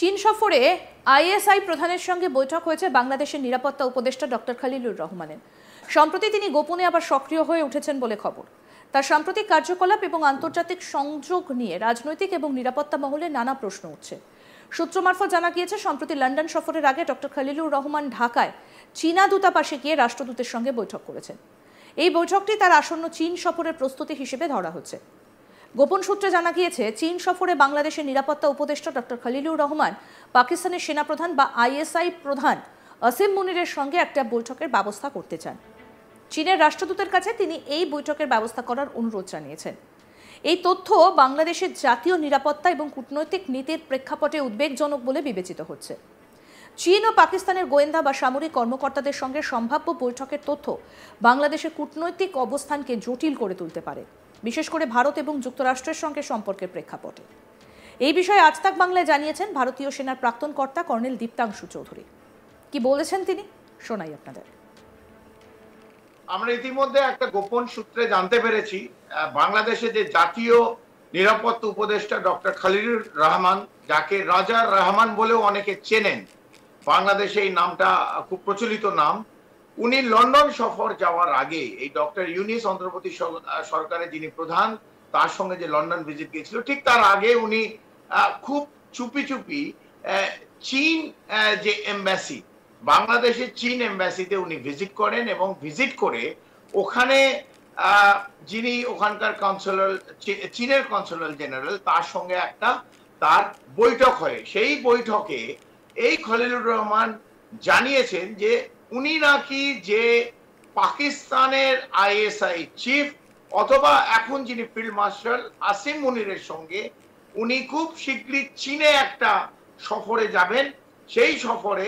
চীন সফরে আইএসআই প্রধানের সঙ্গে বৈঠক হয়েছে বাংলাদেশের নিরাপত্তা উপদেষ্টা ডক্টর খলিলুর রহমানের। সম্প্রতি তিনি গোপনে আবার সক্রিয় হয়ে উঠেছেন বলে খবর। তার সাম্প্রতিক কার্যকলাপ এবং আন্তর্জাতিক সংযোগ নিয়ে রাজনৈতিক এবং নিরাপত্তা মহলে নানা প্রশ্ন উঠছে। সূত্র মারফত জানা গিয়েছে, সম্প্রতি লন্ডন সফরের আগে ডক্টর খলিলুর রহমান ঢাকায় চীনা দূতাবাসে গিয়ে রাষ্ট্রদূতের সঙ্গে বৈঠক করেছেন। এই বৈঠকটি তার আসন্ন চীন সফরের প্রস্তুতি হিসেবে ধরা হচ্ছে। গোপন সূত্রে জানা গিয়েছে, চীন সফরে বাংলাদেশের নিরাপত্তা উপদেষ্টা ডক্টর খলিলুর রহমান পাকিস্তানের সেনাপ্রধান বা আইএসআই প্রধান আসিম মুনিরের সঙ্গে একটা বৈঠকের ব্যবস্থা করতে চান। চীনের রাষ্ট্রদূতের কাছে তিনি এই বৈঠকের ব্যবস্থা করার অনুরোধ জানিয়েছেন। এই তথ্য বাংলাদেশের জাতীয় নিরাপত্তা এবং কূটনৈতিক নীতির প্রেক্ষাপটে উদ্বেগজনক বলে বিবেচিত হচ্ছে। চীন ও পাকিস্তানের গোয়েন্দা বা সামরিক কর্মকর্তাদের সঙ্গে সম্ভাব্য বৈঠকের তথ্য বাংলাদেশের কূটনৈতিক অবস্থানকে জটিল করে তুলতে পারে, বিশেষ করে ভারত এবং যুক্তরাষ্ট্রের সঙ্গে সম্পর্কের প্রেক্ষাপটে। এই বিষয়ে আজ তাক বাংলায় জানিয়েছেন ভারতীয় সেনার প্রাক্তন কর্তা কর্নেল দীপ্তাংশু চৌধুরী। কি বলেছেন তিনি, শোনাই আপনাদের। আমরা ইতিমধ্যে একটা গোপন সূত্রে জানতে পেরেছি, বাংলাদেশে যে জাতীয় নিরাপত্তা উপদেষ্টা ডক্টর খলিলুর রহমান, যাকে রাজার রহমান বলেও অনেকে চেনেন, বাংলাদেশে এই নামটা খুব প্রচলিত নাম, উনি লন্ডন সফর যাওয়ার আগে এই ডক্টর ইউনিস অন্তর্বর্তী সরকারের যিনি প্রধান, তার সঙ্গে যে লন্ডন ভিজিট গিয়েছিল, ঠিক তার আগে উনি খুব চুপি চুপি চীন যে এমবাসি, বাংলাদেশের চীন এমবাসিতে উনি ভিজিট করেন এবং ভিজিট করে ওখানে যিনি ওখানকার কনসুলার, চীনের কনসুলার জেনারেল, তার সঙ্গে একটা তার বৈঠক হয়। সেই বৈঠকে এই খলিলুর রহমান জানিয়েছেন যে উনি নাকি যে পাকিস্তানের আইএসআই চিফ অথবা এখন যিনি ফিল্ড মার্শাল আসিম মুনিরের সঙ্গে উনি খুব শীঘ্রই চীনে একটা সফরে যাবেন। সেই সফরে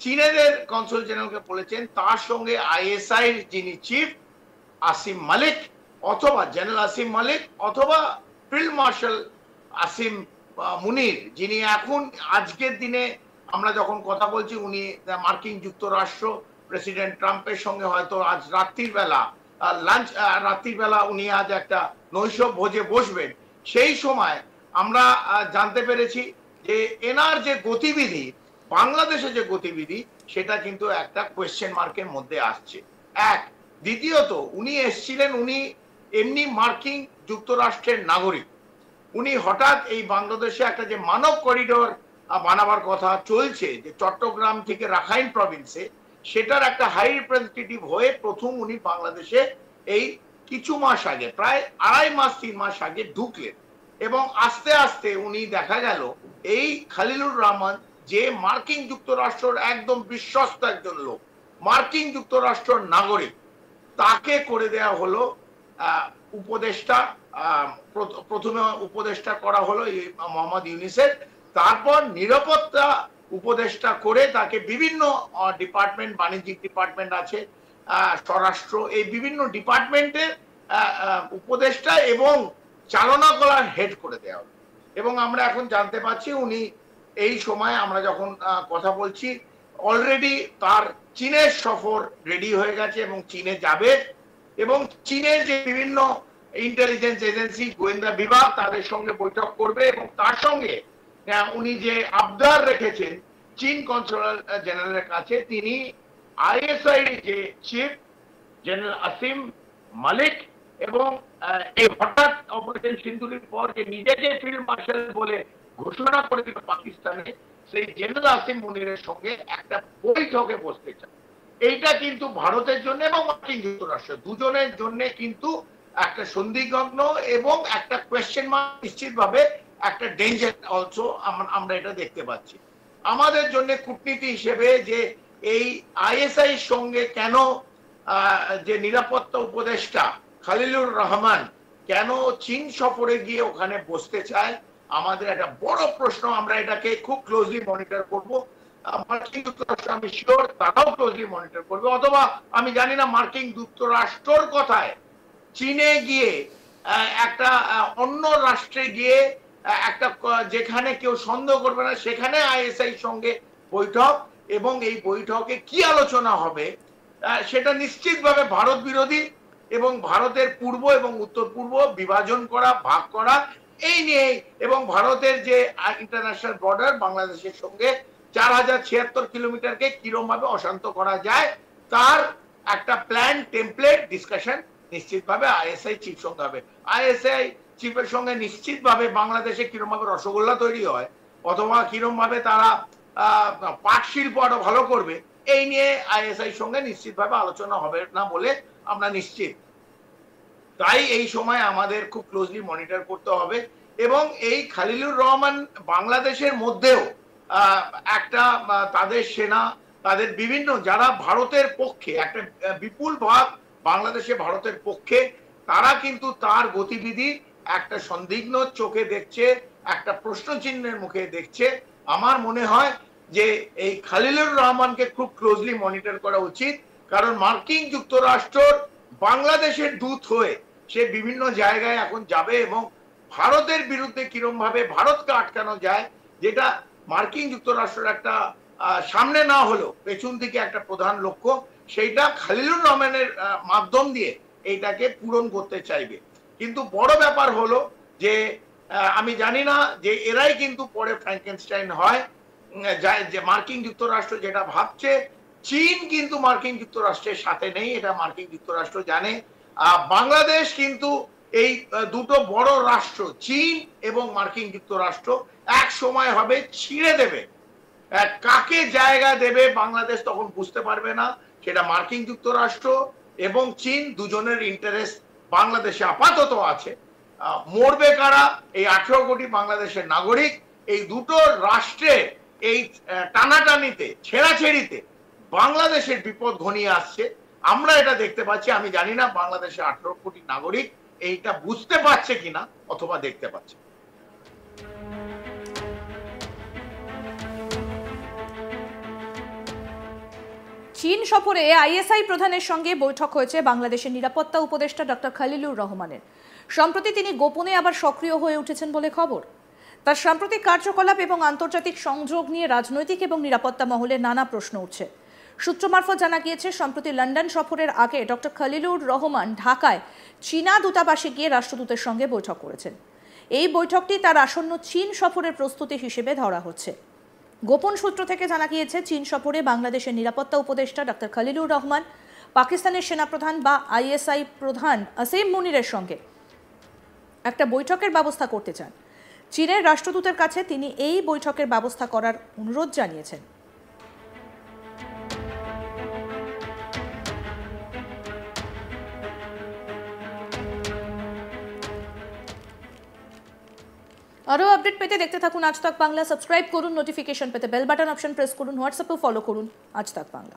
চীনের কনসুল জেনারেলকে বলেছেন তার সঙ্গে আইএসআই যিনি চিফ আসিম মালিক অথবা জেনারেল আসিম মালিক অথবা ফিল্ড মার্শাল আসিম মুনির, যিনি এখন আজকের দিনে আমরা যখন কথা বলছি উনি মার্কিন যুক্তরাষ্ট্র প্রেসিডেন্ট ট্রাম্পের সঙ্গে হয়তো আজ রাত্রির বেলা উনি আজ একটা নৈশ ভোজে বসবেন। সেই সময় আমরা জানতে পেরেছি যে এনার যে গতিবিধি, বাংলাদেশে যে গতিবিধি, সেটা কিন্তু একটা কোয়েশ্চেন মার্কের মধ্যে আসছে। এক, দ্বিতীয়ত উনি এসছিলেন, উনি এমনি মার্কিন যুক্তরাষ্ট্রের নাগরিক, উনি হঠাৎ এই বাংলাদেশে একটা যে মানব করিডোর বানাবার কথা চলছে যে চট্টগ্রাম থেকে রাখাইন প্রভিন্সে, সেটার একটা হাই রিপ্রেজেন্টেটিভ হয়ে প্রথম উনি বাংলাদেশে এই কিছু মাস আগে, প্রায় 2.5 মাস আগে ঢুকলেন এবং আস্তে আস্তে উনি দেখা গেল এই খলিলুর রহমান যে মার্কিন যুক্তরাষ্ট্রের একদম বিশ্বস্ত একজন লোক, মার্কিন যুক্তরাষ্ট্রের নাগরিক, তাকে করে দেয়া হলো উপদেষ্টা। প্রথমে উপদেষ্টা করা হলো মোহাম্মদ ইউনিসের, তারপর নিরাপত্তা উপদেষ্টা করে তাকে বিভিন্ন ডিপার্টমেন্ট, বাণিজ্যিক ডিপার্টমেন্ট আছে, স্বরাষ্ট্র, এই বিভিন্ন ডিপার্টমেন্টের উপদেষ্টা এবং চালনা করার হেড করে দেওয়া হলো। এবং আমরা এখন জানতে পাচ্ছি উনি এই সময় আমরা যখন কথা বলছি অলরেডি তার চীনের সফর রেডি হয়ে গেছে এবং চীনে যাবে এবং চীনের যে বিভিন্ন ইন্টেলিজেন্স এজেন্সি, গোয়েন্দা বিভাগ, তাদের সঙ্গে বৈঠক করবে এবং তার সঙ্গে উনি যে আবদার রেখেছেন চীন কনসুলার জেনারেলের কাছে, তিনি আইএসআই যে চিফ জেনারেল আসিম মালিক এবং এই হঠাৎ অপারেশন সিন্দুরের পর যে নিজেকে ফিল্ড মার্শাল বলে ঘোষণা করে দিল পাকিস্তানে, সেই জেনারেল আসিম মুনিরের সঙ্গে একটা বৈঠকে বসতে চান। এইটা কিন্তু ভারতের জন্য এবং মার্কিন যুক্তরাষ্ট্র দুজনের জন্য কিন্তু একটা সন্দিগ্ধ এবং একটা কোয়েশ্চেন মার্ক, নিশ্চিতভাবে একটা ডেঞ্জার অলসো আমরা এটা দেখতে পাচ্ছি। আমাদের জন্য কূটনীতি হিসেবে যে এই আইএসআই সঙ্গে কেন যে নিরাপত্তা উপদেষ্টা খলিলুর রহমান কেন চীন সফরে গিয়ে ওখানে বসতে চায়, আমাদের একটা বড় প্রশ্ন। আমরা এটাকে খুব ক্লোজলি মনিটর করব। মার্কিন যুক্তরাষ্ট্র, আমি শিওর তারাও ক্লোজলি মনিটর করবে, অথবা আমি জানি না মার্কিন যুক্তরাষ্ট্রের কথায় চীনে গিয়ে একটা অন্য রাষ্ট্রে গিয়ে একটা যেখানে কেউ সন্দেহ করবে না সেখানে আইএসআই সঙ্গে বৈঠক, এবং এই বৈঠকে কি আলোচনা হবে সেটা নিশ্চিতভাবে ভারত বিরোধী এবং ভারতের পূর্ব এবং উত্তর পূর্ব বিভাজন করা, ভাগ করা, এই নিয়ে এবং ভারতের যে ইন্টারন্যাশনাল বর্ডার বাংলাদেশের সঙ্গে 4076 কিলোমিটারকে কিরকম ভাবে অশান্ত করা যায় তার একটা প্ল্যান টেমপ্লেট ডিসকাশন নিশ্চিতভাবে আইএসআই চিফ সঙ্গে হবে। আইএসআই চিফের সঙ্গে নিশ্চিতভাবে বাংলাদেশে কিরকম ভাবে রসগোল্লা তৈরি হয় অথবা কিরকম ভাবে তারা পাট শিল্প আরো ভালো করবে এই নিয়ে আইএসআই সঙ্গে নিশ্চিতভাবে আলোচনা হবে না বলে আমরা নিশ্চিত। তাই এই সময় আমাদের খুব ক্লোজলি মনিটর করতে হবে এবং এই খলিলুর রহমান বাংলাদেশের মধ্যেও একটা তাদের সেনা তাদের বিভিন্ন যারা ভারতের পক্ষে একটা বিপুল ভাগ বাংলাদেশে ভারতের পক্ষে তারা কিন্তু তার গতিবিধি একটা সন্দিগ্ধ চোখে দেখছে, একটা প্রশ্ন চিহ্নের মুখে দেখছে। আমার মনে হয় যে এই খলিলুর রহমানকে খুব ক্লোজলি মনিটর করা উচিত, কারণ মার্কিন যুক্তরাষ্ট্র বাংলাদেশের দূত হয়ে সে বিভিন্ন জায়গায় এখন যাবে এবং ভারতের বিরুদ্ধে কিরকম ভাবে ভারতকে আটকানো যায়, যেটা মার্কিন যুক্তরাষ্ট্রের একটা সামনে না হলেও পেছন থেকে একটা প্রধান লক্ষ্য, সেইটা খলিলুর রহমানের মাধ্যম দিয়ে এইটাকে পূরণ করতে চাইবে। কিন্তু বড় ব্যাপার হলো যে আমি জানি না যে এরাই কিন্তু পরে ফ্র্যাঙ্কেনস্টাইন হয়, যে মার্কিন যুক্তরাষ্ট্র যেটা ভাবছে। চীন কিন্তু মার্কিন যুক্তরাষ্ট্রের সাথে নেই, এটা মার্কিন যুক্তরাষ্ট্র জানে। বাংলাদেশ কিন্তু এই দুটো বড় রাষ্ট্র চীন এবং মার্কিন যুক্তরাষ্ট্র এক সময় হবে ছিঁড়ে দেবে। কাকে জায়গা দেবে বাংলাদেশ তখন বুঝতে পারবে না। সেটা মার্কিন যুক্তরাষ্ট্র এবং চীন দুজনের ইন্টারেস্ট বাংলাদেশে আপাতত আছে। মরবে কারা? এই 18 কোটি বাংলাদেশের নাগরিক। এই দুটো রাষ্ট্রের এই টানাটানিতে ছেঁড়াছেড়িতে বাংলাদেশের বিপদ ঘনিয়ে আসছে, আমরা এটা দেখতে পাচ্ছি। আমি জানি না বাংলাদেশের 18 কোটি নাগরিক এইটা বুঝতে পারছে কিনা অথবা দেখতে পাচ্ছে। চীন সফরে আইএসআই প্রধানের সঙ্গে বৈঠক হয়েছে বাংলাদেশের নিরাপত্তা উপদেষ্টা ডক্টর খলিলুর রহমানের। সম্প্রতি তিনি গোপনে আবার সক্রিয় হয়ে উঠেছেন বলে খবর। তার সাম্প্রতিক কার্যকলাপ এবং আন্তর্জাতিক সংযোগ নিয়ে রাজনৈতিক এবং নিরাপত্তা মহলে নানা প্রশ্ন উঠছে। সূত্র মারফত জানা গিয়েছে, সম্প্রতি লন্ডন সফরের আগে ডক্টর খলিলুর রহমান ঢাকায় চীনা দূতাবাসে গিয়ে রাষ্ট্রদূতের সঙ্গে বৈঠক করেছেন। এই বৈঠকটি তার আসন্ন চীন সফরের প্রস্তুতি হিসেবে ধরা হচ্ছে। গোপন সূত্র থেকে জানা গিয়েছে, চীন সফরে বাংলাদেশের নিরাপত্তা উপদেষ্টা ডক্টর খলিলুর রহমান পাকিস্তানের সেনাপ্রধান বা আইএসআই প্রধান আসিম মুনিরের সঙ্গে একটা বৈঠকের ব্যবস্থা করতে চান। চীনের রাষ্ট্রদূতের কাছে তিনি এই বৈঠকের ব্যবস্থা করার অনুরোধ জানিয়েছেন। আরও আপডেট পেতে দেখতে থাকুন আজ তাক বাংলা। সাবস্ক্রাইব করুন, নোটিফিকেশন পেতে বেল বাটন অপশন প্রেস করুন, হোয়াটসঅ্যাপে ফলো করুন আজ তাক বাংলা।